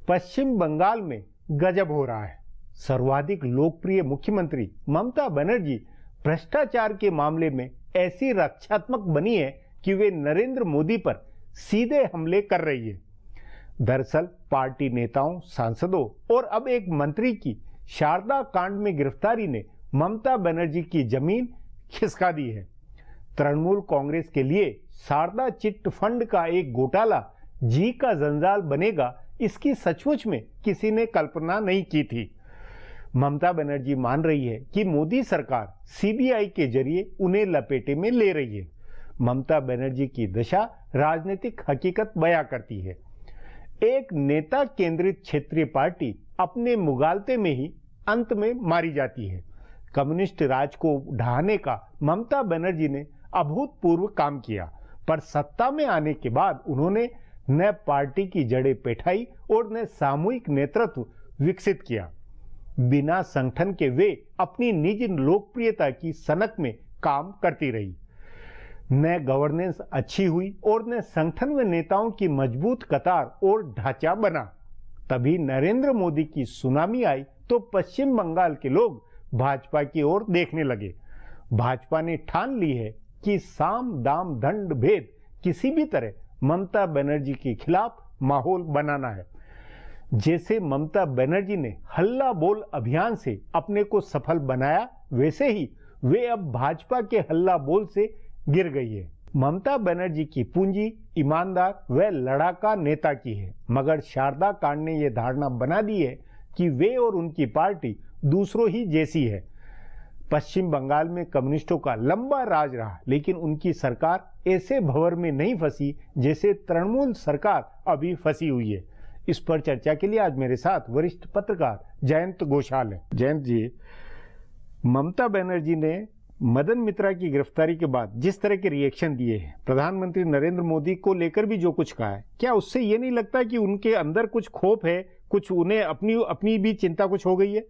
पश्चिम बंगाल में गजब हो रहा है। सर्वाधिक लोकप्रिय मुख्यमंत्री ममता बनर्जी भ्रष्टाचार के मामले में ऐसी रक्षात्मक बनी है कि वे नरेंद्र मोदी पर सीधे हमले कर रही है। दरअसल पार्टी नेताओं, सांसदों और अब एक मंत्री की शारदा कांड में गिरफ्तारी ने ममता बनर्जी की जमीन खिसका दी है। तृणमूल कांग्रेस के लिए शारदा चिट फंड का एक घोटाला जी का जंजाल बनेगा, इसकी सचमुच में किसी ने कल्पना नहीं की थी। ममता बनर्जी मान रही है कि मोदी सरकार सीबीआई के जरिए उन्हें लपेटे में ले रही है। ममता बनर्जी की दशा राजनीतिक हकीकत बयां करती है। एक नेता केंद्रित क्षेत्रीय पार्टी अपने मुगालते में ही अंत में मारी जाती है। कम्युनिस्ट राज को ढहाने का ममता बनर्जी ने अभूतपूर्व काम किया, पर सत्ता में आने के बाद उन्होंने न पार्टी की जड़ें बैठाई और न सामूहिक नेतृत्व विकसित किया। बिना संगठन के वे अपनी निजी लोकप्रियता की सनक में काम करती रही। न गवर्नेंस अच्छी हुई और न संगठन में नेताओं की मजबूत कतार और ढांचा बना। तभी नरेंद्र मोदी की सुनामी आई तो पश्चिम बंगाल के लोग भाजपा की ओर देखने लगे। भाजपा ने ठान ली है कि साम दाम दंड भेद किसी भी तरह ममता बनर्जी के खिलाफ माहौल बनाना है। जैसे ममता बनर्जी ने हल्ला बोल अभियान से अपने को सफल बनाया, वैसे ही वे अब भाजपा के हल्ला बोल से गिर गई है। ममता बनर्जी की पूंजी ईमानदार व लड़ाका नेता की है, मगर शारदा कांड ने यह धारणा बना दी है कि वे और उनकी पार्टी दूसरों ही जैसी है। पश्चिम बंगाल में कम्युनिस्टों का लंबा राज रहा, लेकिन उनकी सरकार ऐसे भंवर में नहीं फंसी जैसे तृणमूल सरकार अभी फंसी हुई है। इस पर चर्चा के लिए आज मेरे साथ वरिष्ठ पत्रकार जयंत घोषाल हैं। जयंत जी, ममता बनर्जी ने मदन मित्रा की गिरफ्तारी के बाद जिस तरह के रिएक्शन दिए हैं, प्रधानमंत्री नरेंद्र मोदी को लेकर भी जो कुछ कहा है, क्या उससे ये नहीं लगता कि उनके अंदर कुछ खौफ है, कुछ उन्हें अपनी भी चिंता कुछ हो गई है?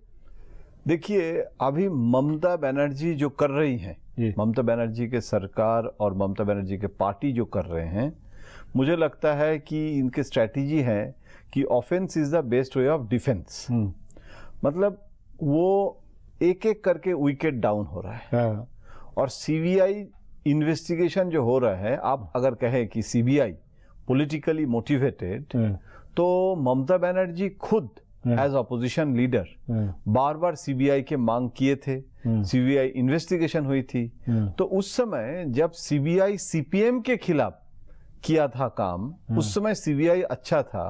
देखिए, अभी ममता बनर्जी जो कर रही हैं, ममता बनर्जी के सरकार और ममता बनर्जी के पार्टी जो कर रहे हैं, मुझे लगता है कि इनकी स्ट्रैटेजी है कि offence is the best way of defence. मतलब वो एक एक करके विकेट डाउन हो रहा है। और सीबीआई इन्वेस्टिगेशन जो हो रहा है, आप अगर कहें कि सीबीआई पॉलिटिकली मोटिवेटेड, तो ममता बनर्जी खुद एज ऑपोजिशन लीडर बार बार सीबीआई के मांग किए थे, सीबीआई इन्वेस्टिगेशन हुई थी। तो उस समय जब सीबीआई सीपीएम के खिलाफ किया था काम, उस समय सीबीआई अच्छा था,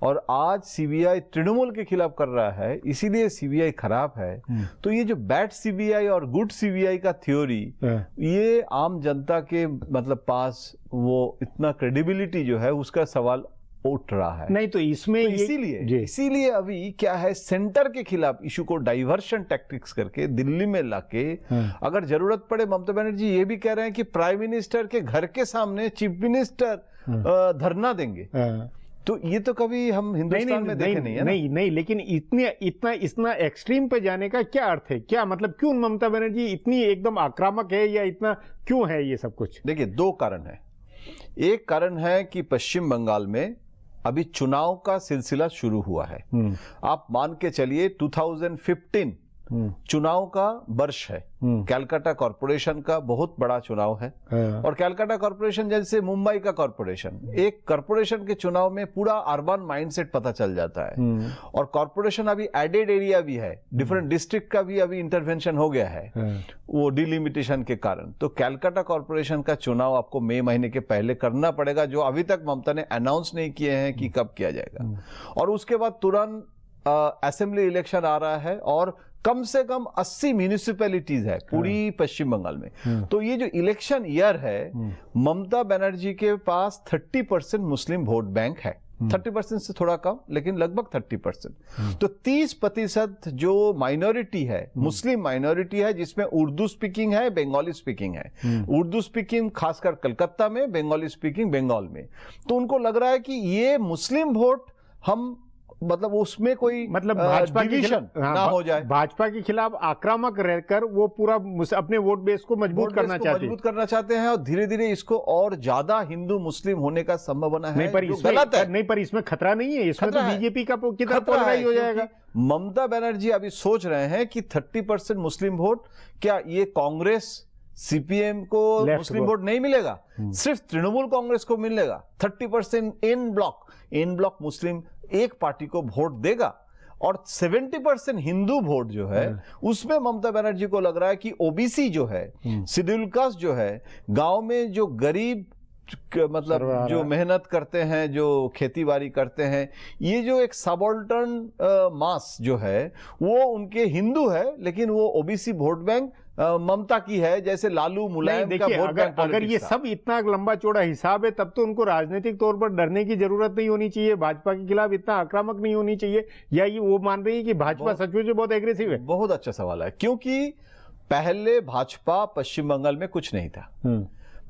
और आज सीबीआई तृणमूल के खिलाफ कर रहा है, इसीलिए सीबीआई खराब है। तो ये जो बैड सीबीआई और गुड सीबीआई का थ्योरी, ये आम जनता के मतलब पास वो इतना क्रेडिबिलिटी जो है उसका सवाल उठ रहा है। नहीं तो इसमें तो इसीलिए अभी क्या है, सेंटर के खिलाफ इशू को डाइवर्शन टैक्टिक्स करके दिल्ली में लाके, अगर जरूरत पड़े, ममता बनर्जी ये भी कह रहे हैं कि प्राइम मिनिस्टर के घर के सामने चीफ मिनिस्टर धरना देंगे। तो ये तो कभी हम हिंदुस्तान में देखे नहीं है ना? नहीं, लेकिन इतना एक्सट्रीम पे जाने का क्या अर्थ है? क्या मतलब, क्यों ममता बनर्जी इतनी एकदम आक्रामक है, या इतना क्यों है ये सब कुछ? देखिए, दो कारण है। एक कारण है कि पश्चिम बंगाल में अभी चुनाव का सिलसिला शुरू हुआ है। आप मान के चलिए 2015 चुनाव का वर्ष है। कैलकाटा कॉरपोरेशन का बहुत बड़ा चुनाव है, और कैलकाटा कॉरपोरेशन जैसे मुंबई का कॉरपोरेशन, एक कॉरपोरेशन के चुनाव में पूरा अर्बन माइंडसेट पता चल जाता है। और कॉरपोरेशन अभी एडेड एरिया भी है, डिफरेंट डिस्ट्रिक्ट का भी अभी इंटरवेंशन हो गया है वो डिलिमिटेशन के कारण। तो कैलकाटा कॉरपोरेशन का चुनाव आपको मई महीने के पहले करना पड़ेगा, जो अभी तक ममता ने अनाउंस नहीं किए हैं कि कब किया जाएगा। और उसके बाद तुरंत असेंबली इलेक्शन आ रहा है, और कम से कम 80 म्यूनिसिपैलिटीज है पूरी पश्चिम बंगाल में। तो ये जो इलेक्शन ईयर है, ममता बनर्जी के पास 30% मुस्लिम वोट बैंक है। 30% से थोड़ा कम, लेकिन लगभग 30%। तो 30% जो माइनॉरिटी है, मुस्लिम माइनॉरिटी है, जिसमें उर्दू स्पीकिंग है, बंगाली स्पीकिंग है। उर्दू स्पीकिंग खासकर कलकत्ता में, बंगाली स्पीकिंग बंगाल में। तो उनको लग रहा है कि ये मुस्लिम वोट हम मतलब उसमें कोई मतलब भाजपा डिवीजन ना हो जाए, भाजपा के खिलाफ आक्रामक रहकर वो पूरा अपने वोट बेस को मजबूत करना चाहते हैं और धीरे धीरे इसको और ज्यादा हिंदू मुस्लिम होने का संभावना है। नहीं पर इसमें खतरा नहीं है, इसमें तो बीजेपी का कितना पोलराइज हो जाएगा। ममता बनर्जी अभी सोच रहे हैं कि 30% मुस्लिम वोट, क्या ये कांग्रेस सीपीएम को मुस्लिम वोट नहीं मिलेगा, सिर्फ तृणमूल कांग्रेस को मिलेगा। 30% इन ब्लॉक मुस्लिम एक पार्टी को वोट देगा और 70% हिंदू वोट जो है उसमें ममता बनर्जी को लग रहा है कि ओबीसी जो है, शेड्यूल कास्ट जो है, गांव में जो गरीब मतलब जो मेहनत करते हैं, जो खेती बाड़ी करते हैं, ये जो एक सबऑल्टर्न मास जो है वो उनके हिंदू है, लेकिन वो ओबीसी वोट बैंक ममता की है, जैसे लालू मुलायम का वोट बैंक। अगर ये सब इतना लंबा चौड़ा हिसाब है तब तो उनको राजनीतिक तौर पर डरने की जरूरत नहीं होनी चाहिए, भाजपा के खिलाफ इतना आक्रामक नहीं होनी चाहिए, या ये वो मान रही है कि भाजपा सचमुच में बहुत एग्रेसिव है? बहुत अच्छा सवाल है, क्योंकि पहले भाजपा पश्चिम बंगाल में कुछ नहीं था।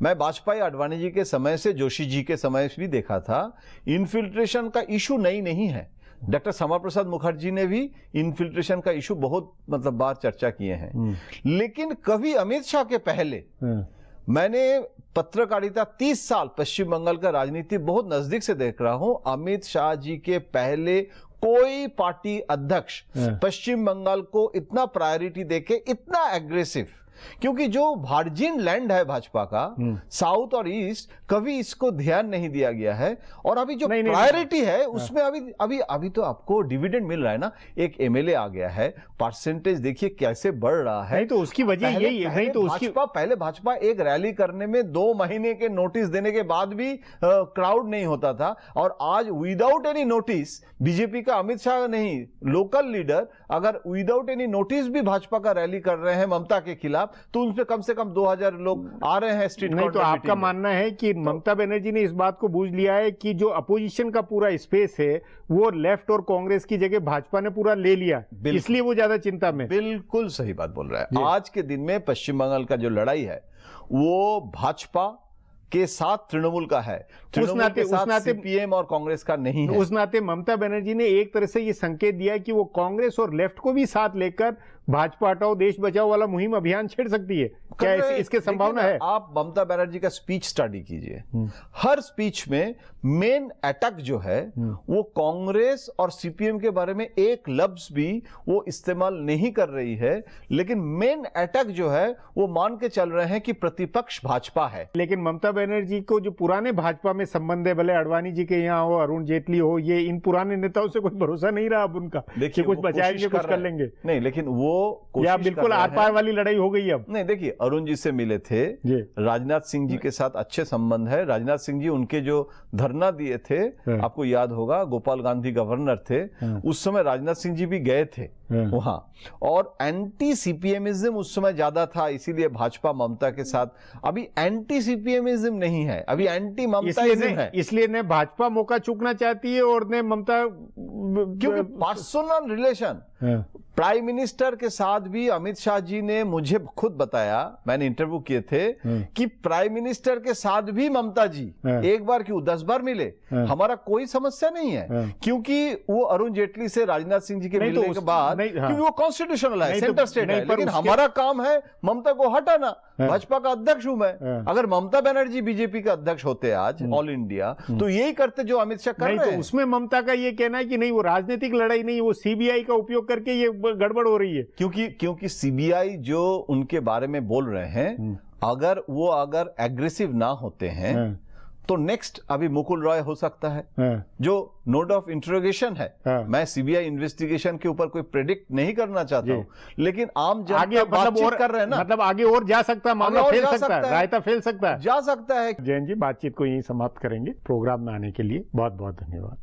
मैं वाजपेयी अडवाणी जी के समय से जोशी जी के समय से भी देखा था, इन्फिल्ट्रेशन का इशू नहीं है। डॉक्टर श्यामा प्रसाद मुखर्जी ने भी इन्फिल्ट्रेशन का इशू बहुत मतलब बार चर्चा किए हैं, लेकिन कभी अमित शाह के पहले मैंने पत्रकारिता 30 साल पश्चिम बंगाल का राजनीति बहुत नजदीक से देख रहा हूं, अमित शाह जी के पहले कोई पार्टी अध्यक्ष पश्चिम बंगाल को इतना प्रायोरिटी देके इतना एग्रेसिव, क्योंकि जो वर्जिन लैंड है भाजपा का साउथ और ईस्ट, कभी इसको ध्यान नहीं दिया गया है। और अभी जो प्रायोरिटी है उसमें अभी तो आपको डिविडेंड मिल रहा है ना, एक एमएलए आ गया है, परसेंटेज देखिए कैसे बढ़ रहा है। नहीं तो उसकी वजह यही है, नहीं तो उसकी पहले भाजपा एक रैली करने में 2 महीने के नोटिस देने के बाद भी क्राउड नहीं होता था, और आज विदाउट एनी नोटिस बीजेपी का अमित शाह नहीं, लोकल लीडर अगर विदाउट एनी नोटिस भी भाजपा का रैली कर रहे हैं ममता के खिलाफ, तो उनसे कम से कम 2000 लोग आ रहे हैं स्ट्रीट। नहीं तो आपका मानना है कि ममता बनर्जी ने इस बात को बूझ लिया है कि जो अपोजिशन का पूरा स्पेस है वो लेफ्ट और कांग्रेस की जगह भाजपा ने पूरा ले लिया, इसलिए वो ज्यादा चिंता में। बिल्कुल सही बात बोल रहा है। आज के दिन में पश्चिम बंगाल का जो लड़ाई है वो भाजपा के साथ तृणमूल का है, उस नाते सीपीएम और कांग्रेस का नहीं है। उस नाते ममता बनर्जी ने एक तरह से ये संकेत दिया कि वो कांग्रेस और लेफ्ट को भी साथ लेकर भाजपा हटाओ देश बचाओ वाला मुहिम अभियान छेड़ सकती है। क्या इसके संभावना है? आप ममता बनर्जी का स्पीच स्टडी कीजिए, हर स्पीच में मेन अटैक जो है वो कांग्रेस और सीपीएम के बारे में एक लफ्ज भी वो इस्तेमाल नहीं कर रही है, लेकिन मेन अटैक जो है वो मान के चल रहे हैं कि प्रतिपक्ष भाजपा है। लेकिन ममता बनर्जी को जो पुराने भाजपा में संबंध है, भले अडवाणी जी के यहाँ हो, अरुण जेटली हो, ये इन पुराने नेताओं से कोई भरोसा नहीं रहा अब उनका। देखिए कुछ बचाएंगे, कुछ कर लेंगे। नहीं, लेकिन वो या बिल्कुल आर पार वाली लड़ाई हो गई अब। नहीं, देखिए अरुण जी से मिले थे, राजनाथ सिंह जी के साथ अच्छे संबंध है। राजनाथ सिंह जी उनके जो धरना दिए थे, आपको याद होगा, गोपाल गांधी गवर्नर थे उस समय, राजनाथ सिंह जी भी गए थे वहां, और एंटी सीपीएमिज्म उस समय ज्यादा था, इसीलिए भाजपा ममता के साथ। अभी एंटी सीपीएमिज्म नहीं है, अभी एंटी ममताइज्म है। इसलिए ने भाजपा मौका चूकना चाहती है और ने ममता, क्योंकि पर्सनल रिलेशन प्राइम मिनिस्टर के साथ भी अमित शाह जी ने मुझे खुद बताया, मैंने इंटरव्यू किए थे, कि प्राइम मिनिस्टर के साथ भी ममता जी एक बार क्यों 10 बार मिले, हमारा कोई समस्या नहीं है, क्योंकि वो अरुण जेटली से राजनाथ सिंह जी के मिलने के बाद, क्योंकि वो कॉन्स्टिट्यूशनल है, सेंटर स्टेट है, लेकिन हमारा काम है ममता को हटाना। भाजपा का अध्यक्ष हूं मैं, अगर ममता बनर्जी बीजेपी का अध्यक्ष होते आज ऑल इंडिया, तो यही करते जो अमित शाह कर रहे हैं। तो उसमें ममता का ये कहना है कि नहीं, वो राजनीतिक लड़ाई नहीं, वो सीबीआई का उपयोग करके ये गड़बड़ हो रही है। क्योंकि सीबीआई जो उनके बारे में बोल रहे हैं, अगर एग्रेसिव ना होते हैं तो नेक्स्ट अभी मुकुल रॉय हो सकता है, जो नोट ऑफ इंटरोगेशन है। मैं सीबीआई इन्वेस्टिगेशन के ऊपर कोई प्रेडिक्ट नहीं करना चाहता हूं, लेकिन आम जनता बातचीत कर रहे हैं ना, मतलब आगे और जा सकता है, मामला फैल सकता है, रायता फैल सकता है, जा सकता है। जैन जी, बातचीत को यहीं समाप्त करेंगे। प्रोग्राम में आने के लिए बहुत बहुत धन्यवाद।